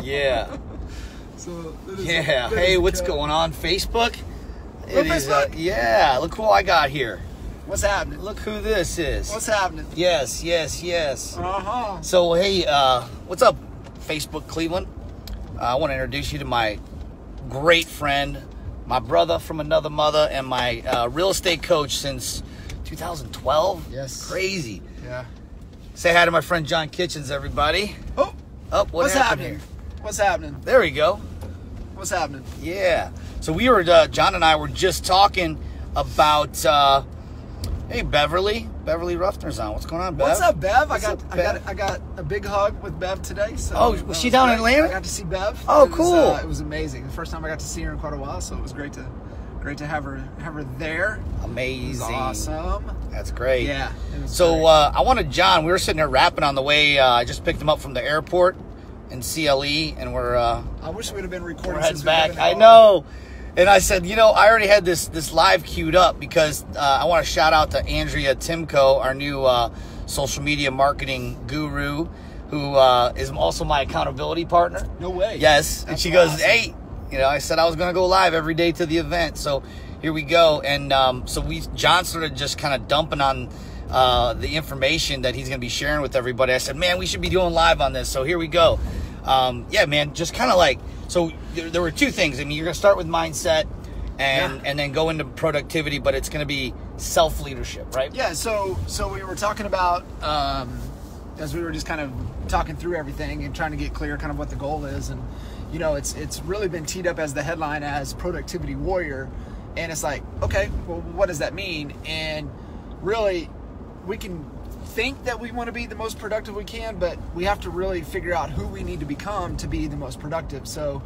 Yeah. So yeah. Hey, what's going on, Facebook? Facebook? Yeah. Look who I got here. What's happening? Look who this is. What's happening? Yes. So hey, what's up, Facebook Cleveland? I want to introduce you to my great friend, my brother from another mother, and my real estate coach since 2012. Yes. Crazy. Yeah. Say hi to my friend John Kitchens, everybody. What's happening? What's happening? There we go. What's happening? Yeah. So we were, John and I were just talking about, hey, Beverly Ruffner's on. What's going on, Bev? What's up, Bev? What's up, Bev? I got a big hug with Bev today. So was she down in Atlanta? I got to see Bev. Oh, cool. It was amazing. The first time I got to see her in quite a while, so it was great to have her there. Amazing. It was awesome. That's great. Yeah. So I wanted John. We were sitting there rapping on the way. I just picked him up from the airport in CLE, and we're. I wish we'd have been recording. We're heading back. I know. And I said, I already had this live queued up because I want to shout out to Andrea Timko, our new social media marketing guru, who is also my accountability partner. No way. Yes. And she goes, awesome. hey, I said I was going to go live every day to the event. So here we go. And John started just kind of dumping on the information that he's going to be sharing with everybody. I said, man, we should be doing live on this. So here we go. Yeah, man, just kind of like, so there were two things. I mean, you're going to start with mindset and then go into productivity, but it's going to be self-leadership, right? Yeah, so we were talking about, as we were just kind of talking through everything and trying to get clear kind of what the goal is. And, it's really been teed up as the headline as productivity warrior. And it's like, okay, well, what does that mean? And really, we can think that we want to be the most productive we can, but we have to really figure out who we need to become to be the most productive. So,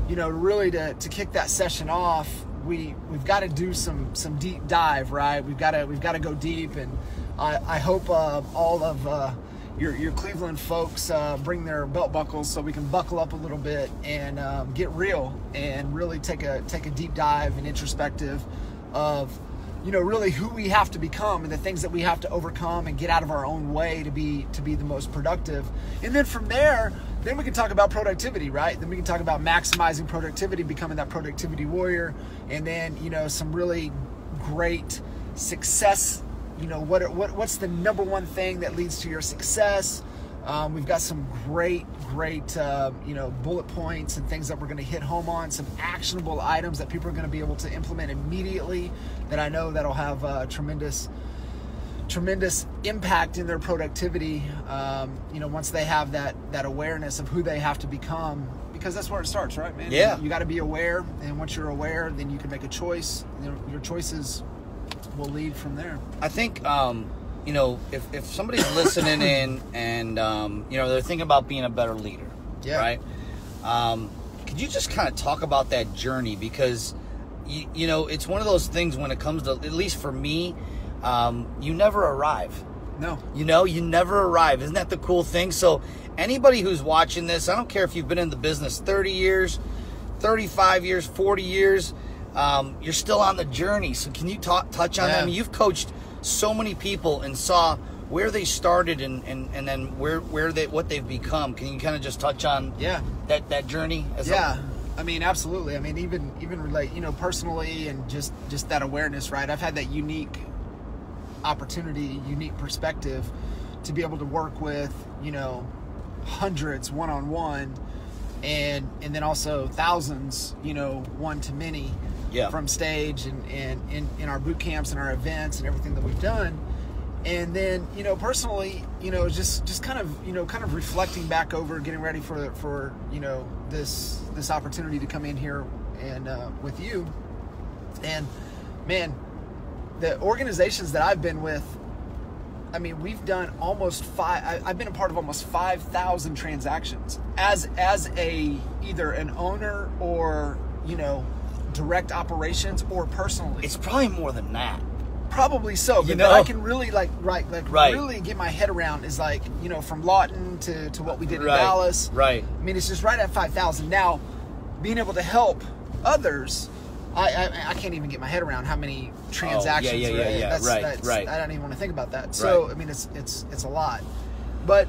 really to kick that session off, we've got to do some deep dive, right? We've got to go deep, and I hope all of your Cleveland folks bring their belt buckles so we can buckle up a little bit and get real and really take a deep dive and introspective of really who we have to become and the things that we have to overcome and get out of our own way to be the most productive. And then from there, then we can talk about productivity, right? Then we can talk about maximizing productivity, becoming that productivity warrior, and then some really great success. What's the number one thing that leads to your success? We've got some great bullet points and things that we're going to hit home on, some actionable items that people are going to be able to implement immediately that I know that'll have tremendous impact in their productivity, once they have that awareness of who they have to become, because that's where it starts, right, man? Yeah. You got to be aware, and once you're aware, then you can make a choice. Your choices will lead from there. I think, if somebody's listening in and, they're thinking about being a better leader, right? Could you just kind of talk about that journey? Because, it's one of those things when it comes to, at least for me, you never arrive. No. You never arrive. Isn't that the cool thing? So anybody who's watching this, I don't care if you've been in the business 30 years, 35 years, 40 years, you're still on the journey. So can you touch on that? I mean, you've coached so many people and saw where they started and then what they've become. Can you kind of just touch on that journey? I mean, absolutely. I mean, even relate, personally, and just that awareness, right? I've had that unique opportunity, unique perspective to be able to work with, hundreds one-on-one and then also thousands, one to many from stage and in our boot camps and our events and everything that we've done. And then, personally, just kind of reflecting back over, getting ready for this opportunity to come in here and with you. And man, the organizations that I've been with, I mean, we've done I've been a part of almost 5,000 transactions as either an owner or, direct operations or personally. It's probably more than that. Probably so, but I can really really get my head around is from Lawton to what we did in Dallas. Right. I mean, it's just right at 5,000. Now, being able to help others, I can't even get my head around how many transactions. Right. I don't even want to think about that. So I mean, it's a lot. But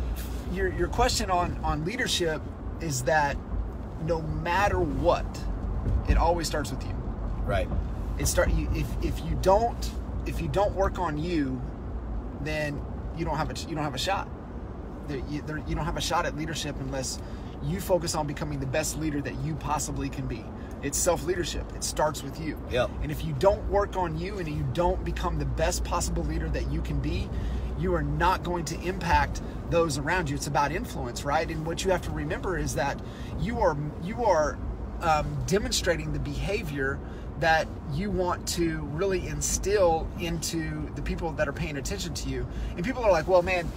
your question on leadership is that no matter what, it always starts with you. Right. If you don't work on you, then you don't have a shot. You don't have a shot at leadership unless you focus on becoming the best leader that you possibly can be. It's self-leadership. It starts with you. Yep. And if you don't work on you and you don't become the best possible leader that you can be, you are not going to impact those around you. It's about influence, right? And what you have to remember is that you are demonstrating the behavior that you want to really instill into the people that are paying attention to you. And people are like, well, man,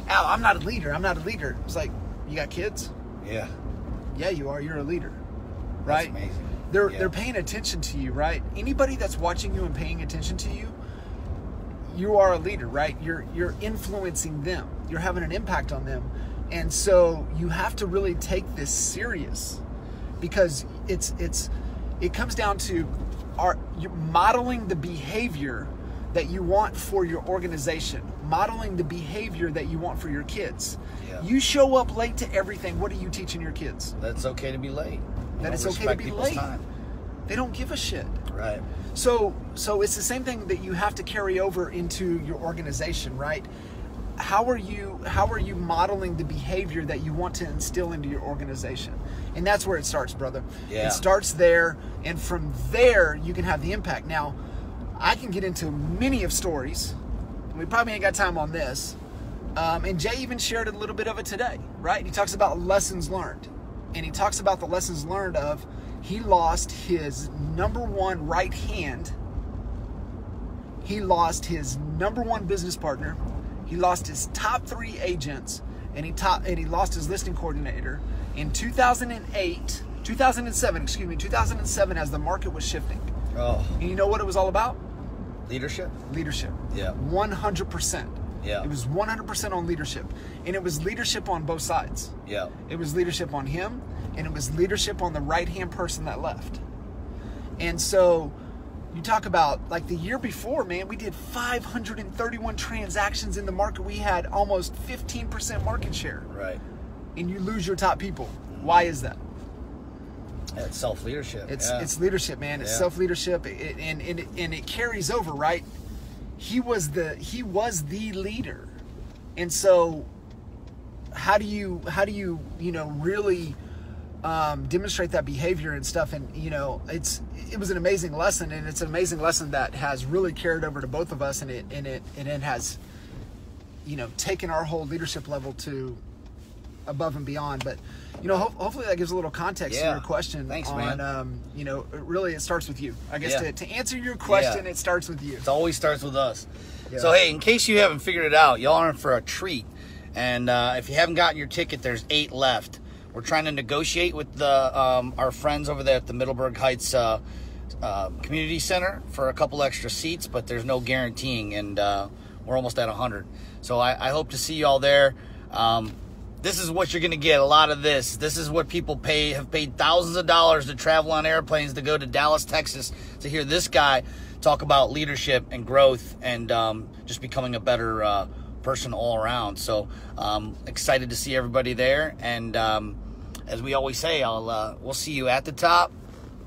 Al, I'm not a leader. It's like, you got kids? Yeah. Yeah, you are. You're a leader, right? That's amazing. They're paying attention to you, right? Anybody that's watching you and paying attention to you, you are a leader, right? You're influencing them. You're having an impact on them. And so you have to really take this serious, because it comes down to you're modeling the behavior that you want for your organization, modeling the behavior that you want for your kids. Yeah. You show up late to everything. What are you teaching your kids? That it's okay to be late. That it's okay to be late. Time. They don't give a shit. Right. So it's the same thing that you have to carry over into your organization, right? How are you modeling the behavior that you want to instill into your organization? And that's where it starts, brother. Yeah. It starts there, and from there you can have the impact. Now, I can get into many of stories. We probably ain't got time on this. And Jay even shared a little bit of it today, right? He talks about lessons learned. And he talks about the lessons learned of he lost his number one right hand. He lost his number one business partner. He lost his top 3 agents, and he lost his listing coordinator in 2007 as the market was shifting. Oh. And you know what it was all about? Leadership? Leadership. Yeah. 100%. Yeah. It was 100% on leadership. And it was leadership on both sides. Yeah. It was leadership on him, and it was leadership on the right-hand person that left. And so you talk about, like, the year before, man, we did 531 transactions in the market. We had almost 15% market share. Right. And you lose your top people. Why is that? It's self-leadership. It's leadership, man. It's self-leadership, and it carries over, right? He was the leader, and so how do you really demonstrate that behavior and stuff? And it was an amazing lesson, and it's an amazing lesson that has really carried over to both of us, and it has taken our whole leadership level to above and beyond. But hopefully that gives a little context to your question. Thanks, on, man. Really it starts with you. I guess to answer your question, it starts with you. It always starts with us. Yeah. So hey, in case you haven't figured it out, y'all are in for a treat. And if you haven't gotten your ticket, there's 8 left. We're trying to negotiate with our friends over there at the Middleburg Heights Community Center for a couple extra seats, but there's no guaranteeing, and we're almost at 100. So I hope to see y'all there. This is what you're going to get, a lot of this. This is what people have paid thousands of dollars to travel on airplanes to go to Dallas, Texas, to hear this guy talk about leadership and growth and just becoming a better person all around. So excited to see everybody there. And as we always say, we'll see you at the top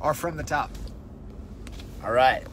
Or from the top. All right.